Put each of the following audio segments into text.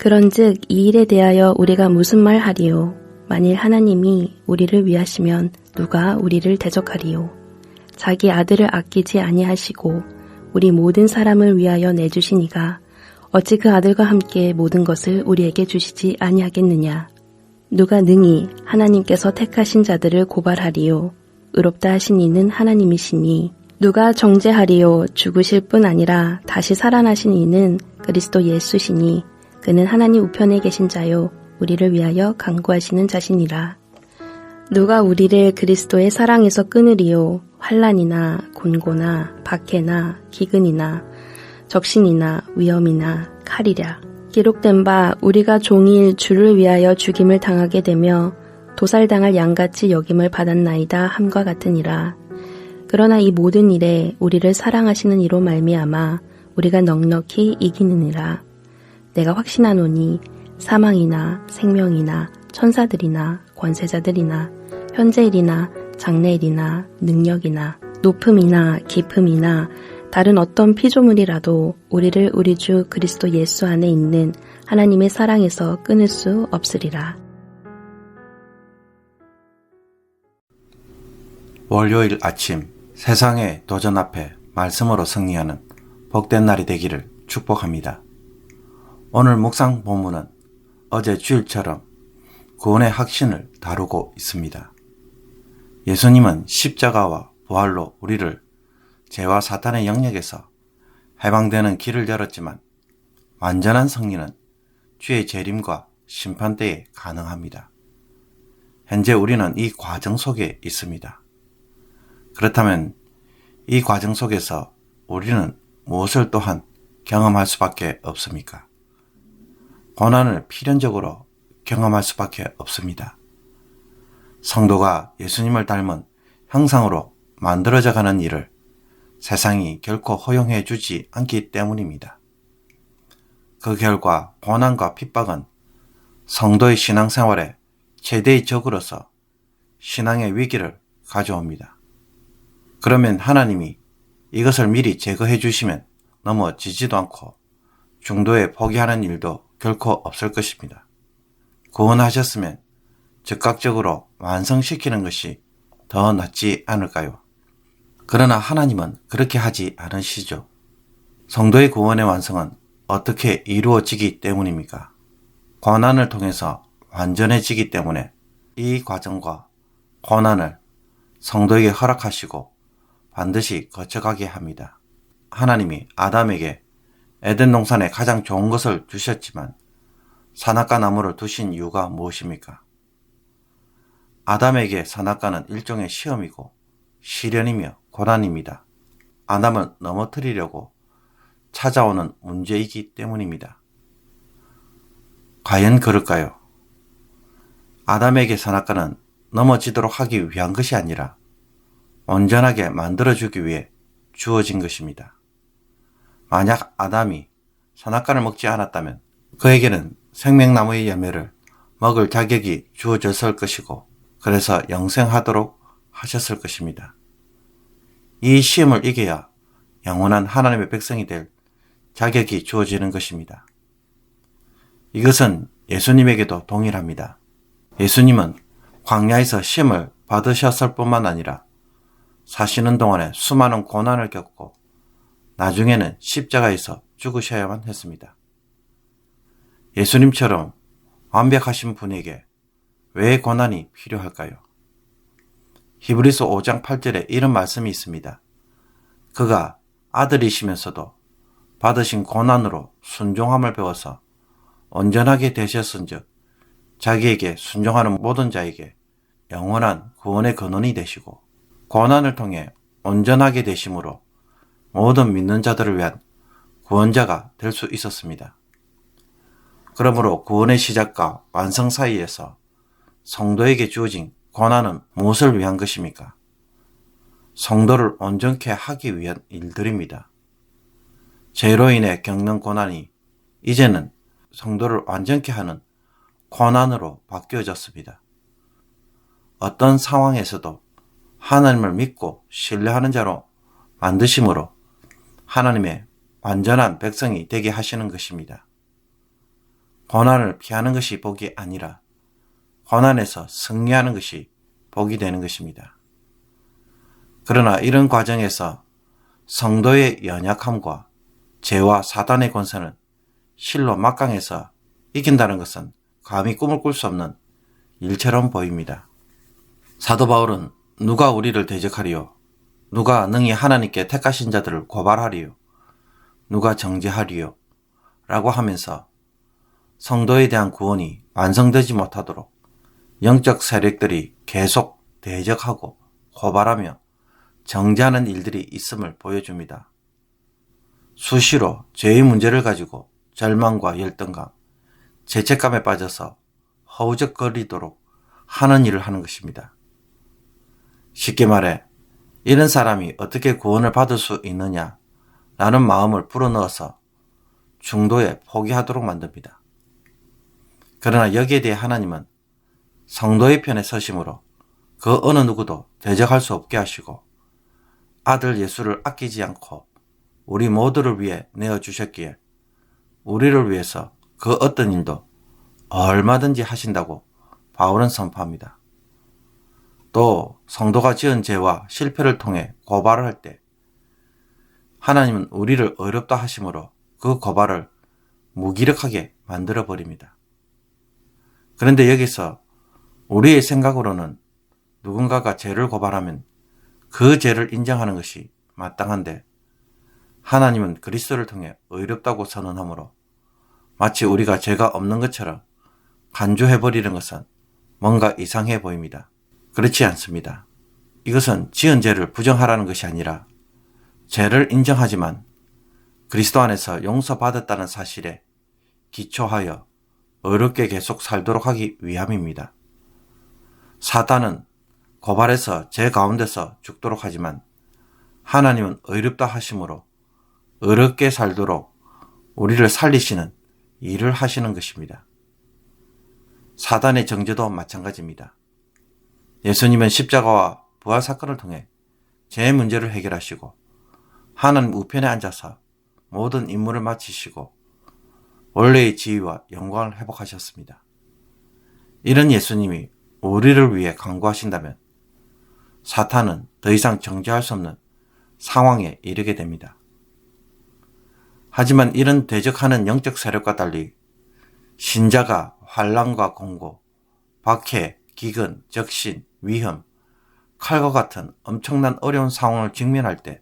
그런즉 이 일에 대하여 우리가 무슨 말 하리요? 만일 하나님이 우리를 위하시면 누가 우리를 대적하리요? 자기 아들을 아끼지 아니하시고 우리 모든 사람을 위하여 내주시니가 어찌 그 아들과 함께 모든 것을 우리에게 주시지 아니하겠느냐? 누가 능히 하나님께서 택하신 자들을 고발하리요? 의롭다 하신 이는 하나님이시니 누가 정죄하리요? 죽으실 뿐 아니라 다시 살아나신 이는 그리스도 예수시니 그는 하나님 우편에 계신 자요 우리를 위하여 간구하시는 자시니라. 누가 우리를 그리스도의 사랑에서 끊으리요? 환난이나 곤고나 박해나 기근이나 적신이나 위험이나 칼이랴. 기록된 바 우리가 종일 주를 위하여 죽임을 당하게 되며 도살당할 양같이 여김을 받았나이다 함과 같으니라. 그러나 이 모든 일에 우리를 사랑하시는 이로 말미암아 우리가 넉넉히 이기느니라. 내가 확신하노니 사망이나 생명이나 천사들이나 권세자들이나 현재일이나 장래일이나 능력이나 높음이나 깊음이나 다른 어떤 피조물이라도 우리를 우리 주 그리스도 예수 안에 있는 하나님의 사랑에서 끊을 수 없으리라. 월요일 아침 세상의 도전 앞에 말씀으로 승리하는 복된 날이 되기를 축복합니다. 오늘 묵상 본문은 어제 주일처럼 구원의 확신을 다루고 있습니다. 예수님은 십자가와 부활로 우리를 죄와 사탄의 영역에서 해방되는 길을 열었지만 완전한 승리는 주의 재림과 심판 때에 가능합니다. 현재 우리는 이 과정 속에 있습니다. 그렇다면 이 과정 속에서 우리는 무엇을 또한 경험할 수밖에 없습니까? 고난을 필연적으로 경험할 수밖에 없습니다. 성도가 예수님을 닮은 형상으로 만들어져 가는 일을 세상이 결코 허용해 주지 않기 때문입니다. 그 결과 고난과 핍박은 성도의 신앙생활에 최대의 적으로서 신앙의 위기를 가져옵니다. 그러면 하나님이 이것을 미리 제거해 주시면 넘어지지도 않고 중도에 포기하는 일도 결코 없을 것입니다. 구원하셨으면 즉각적으로 완성시키는 것이 더 낫지 않을까요? 그러나 하나님은 그렇게 하지 않으시죠. 성도의 구원의 완성은 어떻게 이루어지기 때문입니까? 고난을 통해서 완전해지기 때문에 이 과정과 고난을 성도에게 허락하시고 반드시 거쳐가게 합니다. 하나님이 아담에게 에덴 동산에 가장 좋은 것을 주셨지만 선악과 나무를 두신 이유가 무엇입니까? 아담에게 선악과는 일종의 시험이고 시련이며 고난입니다. 아담을 넘어뜨리려고 찾아오는 문제이기 때문입니다. 과연 그럴까요? 아담에게 선악과는 넘어지도록 하기 위한 것이 아니라 온전하게 만들어주기 위해 주어진 것입니다. 만약 아담이 선악과를 먹지 않았다면 그에게는 생명나무의 열매를 먹을 자격이 주어졌을 것이고 그래서 영생하도록 하셨을 것입니다. 이 시험을 이겨야 영원한 하나님의 백성이 될 자격이 주어지는 것입니다. 이것은 예수님에게도 동일합니다. 예수님은 광야에서 시험을 받으셨을 뿐만 아니라 사시는 동안에 수많은 고난을 겪고 나중에는 십자가에서 죽으셔야만 했습니다. 예수님처럼 완벽하신 분에게 왜 고난이 필요할까요? 히브리서 5장 8절에 이런 말씀이 있습니다. 그가 아들이시면서도 받으신 고난으로 순종함을 배워서 온전하게 되셨은즉 자기에게 순종하는 모든 자에게 영원한 구원의 근원이 되시고 고난을 통해 온전하게 되심으로 모든 믿는 자들을 위한 구원자가 될 수 있었습니다. 그러므로 구원의 시작과 완성 사이에서 성도에게 주어진 고난은 무엇을 위한 것입니까? 성도를 온전케 하기 위한 일들입니다. 죄로 인해 겪는 고난이 이제는 성도를 완전케 하는 고난으로 바뀌어졌습니다. 어떤 상황에서도 하나님을 믿고 신뢰하는 자로 만드심으로 하나님의 완전한 백성이 되게 하시는 것입니다. 고난을 피하는 것이 복이 아니라 고난에서 승리하는 것이 복이 되는 것입니다. 그러나 이런 과정에서 성도의 연약함과 죄와 사단의 권세는 실로 막강해서 이긴다는 것은 감히 꿈을 꿀 수 없는 일처럼 보입니다. 사도 바울은 누가 우리를 대적하리요? 누가 능히 하나님께 택하신 자들을 고발하리요? 누가 정죄하리요? 라고 하면서 성도에 대한 구원이 완성되지 못하도록 영적 세력들이 계속 대적하고 고발하며 정죄하는 일들이 있음을 보여줍니다. 수시로 죄의 문제를 가지고 절망과 열등감, 죄책감에 빠져서 허우적거리도록 하는 일을 하는 것입니다. 쉽게 말해 이런 사람이 어떻게 구원을 받을 수 있느냐 라는 마음을 불어넣어서 중도에 포기하도록 만듭니다. 그러나 여기에 대해 하나님은 성도의 편에 서심으로 그 어느 누구도 대적할 수 없게 하시고 아들 예수를 아끼지 않고 우리 모두를 위해 내어주셨기에 우리를 위해서 그 어떤 일도 얼마든지 하신다고 바울은 선포합니다. 또 성도가 지은 죄와 실패를 통해 고발을 할 때 하나님은 우리를 어렵다 하심으로 그 고발을 무기력하게 만들어 버립니다. 그런데 여기서 우리의 생각으로는 누군가가 죄를 고발하면 그 죄를 인정하는 것이 마땅한데 하나님은 그리스도를 통해 의롭다고 선언하므로 마치 우리가 죄가 없는 것처럼 간주해버리는 것은 뭔가 이상해 보입니다. 그렇지 않습니다. 이것은 지은 죄를 부정하라는 것이 아니라 죄를 인정하지만 그리스도 안에서 용서받았다는 사실에 기초하여 어렵게 계속 살도록 하기 위함입니다. 사단은 고발해서 죄 가운데서 죽도록 하지만 하나님은 의롭다 하심으로 어렵게 살도록 우리를 살리시는 일을 하시는 것입니다. 사단의 정죄도 마찬가지입니다. 예수님은 십자가와 부활 사건을 통해 죄의 문제를 해결하시고 하나님 우편에 앉아서 모든 임무를 마치시고 원래의 지위와 영광을 회복하셨습니다. 이런 예수님이 우리를 위해 간구하신다면 사탄은 더 이상 정죄할 수 없는 상황에 이르게 됩니다. 하지만 이런 대적하는 영적 세력과 달리 신자가 환난과 공고, 박해, 기근, 적신, 위험, 칼과 같은 엄청난 어려운 상황을 직면할 때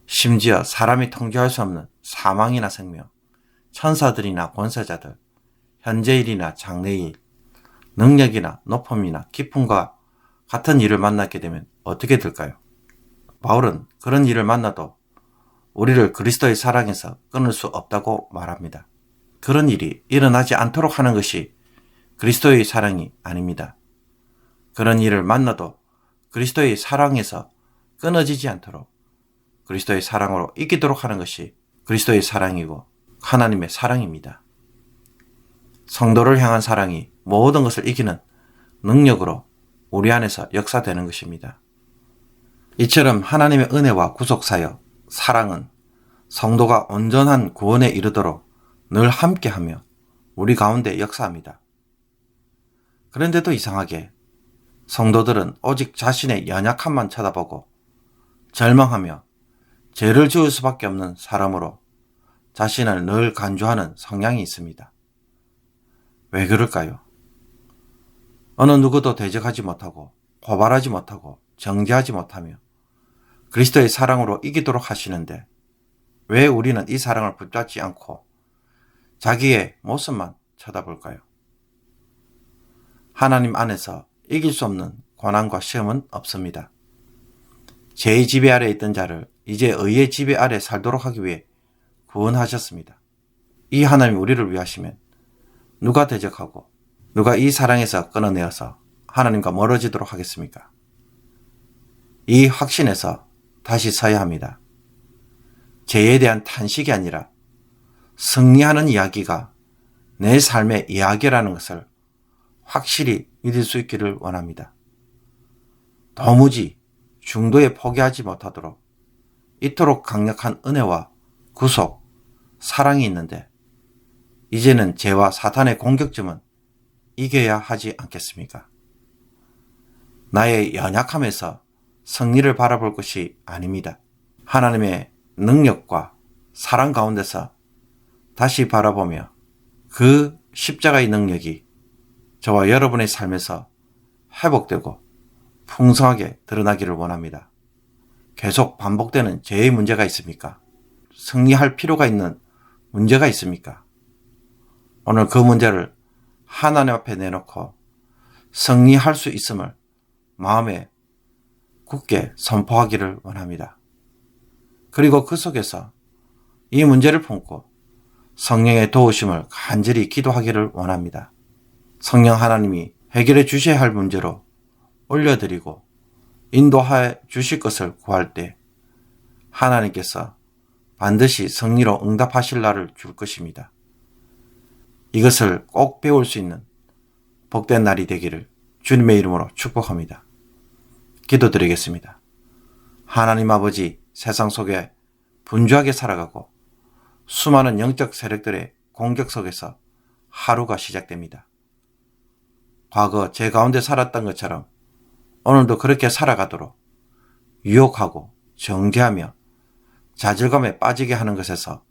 심지어 사람이 통제할 수 없는 사망이나 생명, 천사들이나 권세자들, 현재일이나 장래일, 능력이나 높음이나 깊음과 같은 일을 만나게 되면 어떻게 될까요? 바울은 그런 일을 만나도 우리를 그리스도의 사랑에서 끊을 수 없다고 말합니다. 그런 일이 일어나지 않도록 하는 것이 그리스도의 사랑이 아닙니다. 그런 일을 만나도 그리스도의 사랑에서 끊어지지 않도록 그리스도의 사랑으로 이기도록 하는 것이 그리스도의 사랑이고 하나님의 사랑입니다. 성도를 향한 사랑이 모든 것을 이기는 능력으로 우리 안에서 역사되는 것입니다. 이처럼 하나님의 은혜와 구속사역, 사랑은 성도가 온전한 구원에 이르도록 늘 함께하며 우리 가운데 역사합니다. 그런데도 이상하게 성도들은 오직 자신의 연약함만 쳐다보고 절망하며 죄를 지을 수밖에 없는 사람으로 자신을 늘 간주하는 성향이 있습니다. 왜 그럴까요? 어느 누구도 대적하지 못하고 고발하지 못하고 정죄하지 못하며 그리스도의 사랑으로 이기도록 하시는데 왜 우리는 이 사랑을 붙잡지 않고 자기의 모습만 쳐다볼까요? 하나님 안에서 이길 수 없는 고난과 시험은 없습니다. 죄의 지배 아래 있던 자를 이제 의의 지배 아래 살도록 하기 위해 구원하셨습니다. 이 하나님이 우리를 위하시면 누가 대적하고 누가 이 사랑에서 끊어내어서 하나님과 멀어지도록 하겠습니까? 이 확신에서 다시 서야 합니다. 죄에 대한 탄식이 아니라 승리하는 이야기가 내 삶의 이야기라는 것을 확실히 믿을 수 있기를 원합니다. 도무지 중도에 포기하지 못하도록 이토록 강력한 은혜와 구속, 사랑이 있는데 이제는 죄와 사탄의 공격점은 이겨야 하지 않겠습니까? 나의 연약함에서 승리를 바라볼 것이 아닙니다. 하나님의 능력과 사랑 가운데서 다시 바라보며 그 십자가의 능력이 저와 여러분의 삶에서 회복되고 풍성하게 드러나기를 원합니다. 계속 반복되는 죄의 문제가 있습니까? 승리할 필요가 있는 문제가 있습니까? 오늘 그 문제를 하나님 앞에 내놓고 승리할 수 있음을 마음에 굳게 선포하기를 원합니다. 그리고 그 속에서 이 문제를 품고 성령의 도우심을 간절히 기도하기를 원합니다. 성령 하나님이 해결해 주셔야 할 문제로 올려드리고 인도해 주실 것을 구할 때 하나님께서 반드시 승리로 응답하실 날을 줄 것입니다. 이것을 꼭 배울 수 있는 복된 날이 되기를 주님의 이름으로 축복합니다. 기도드리겠습니다. 하나님 아버지, 세상 속에 분주하게 살아가고 수많은 영적 세력들의 공격 속에서 하루가 시작됩니다. 과거 제 가운데 살았던 것처럼 오늘도 그렇게 살아가도록 유혹하고 정죄하며 좌절감에 빠지게 하는 것에서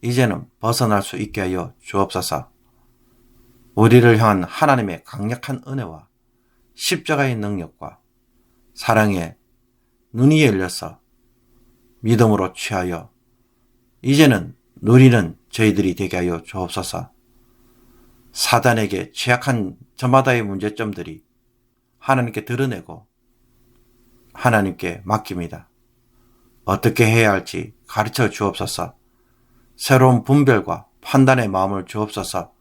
이제는 벗어날 수 있게 하여 주옵소서. 우리를 향한 하나님의 강력한 은혜와 십자가의 능력과 사랑에 눈이 열려서 믿음으로 취하여 이제는 누리는 저희들이 되게 하여 주옵소서. 사단에게 취약한 저마다의 문제점들이 하나님께 드러내고 하나님께 맡깁니다. 어떻게 해야 할지 가르쳐 주옵소서. 새로운 분별과 판단의 마음을 주옵소서.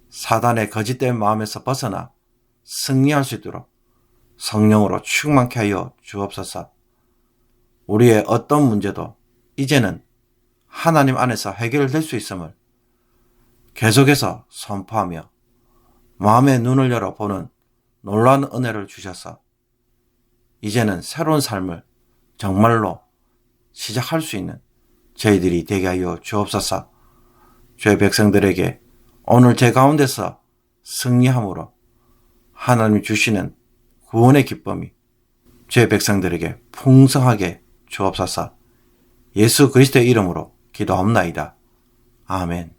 사단의 거짓된 마음에서 벗어나 승리할 수 있도록 성령으로 충만케 하여 주옵소서. 우리의 어떤 문제도 이제는 하나님 안에서 해결될 수 있음을 계속해서 선포하며 마음의 눈을 열어보는 놀라운 은혜를 주셔서 이제는 새로운 삶을 정말로 시작할 수 있는 저희들이 되게 하여 주옵소서. 주의 백성들에게 오늘 제 가운데서 승리함으로 하나님이 주시는 구원의 기쁨이 주의 백성들에게 풍성하게 주옵소서. 예수 그리스도의 이름으로 기도합나이다. 아멘.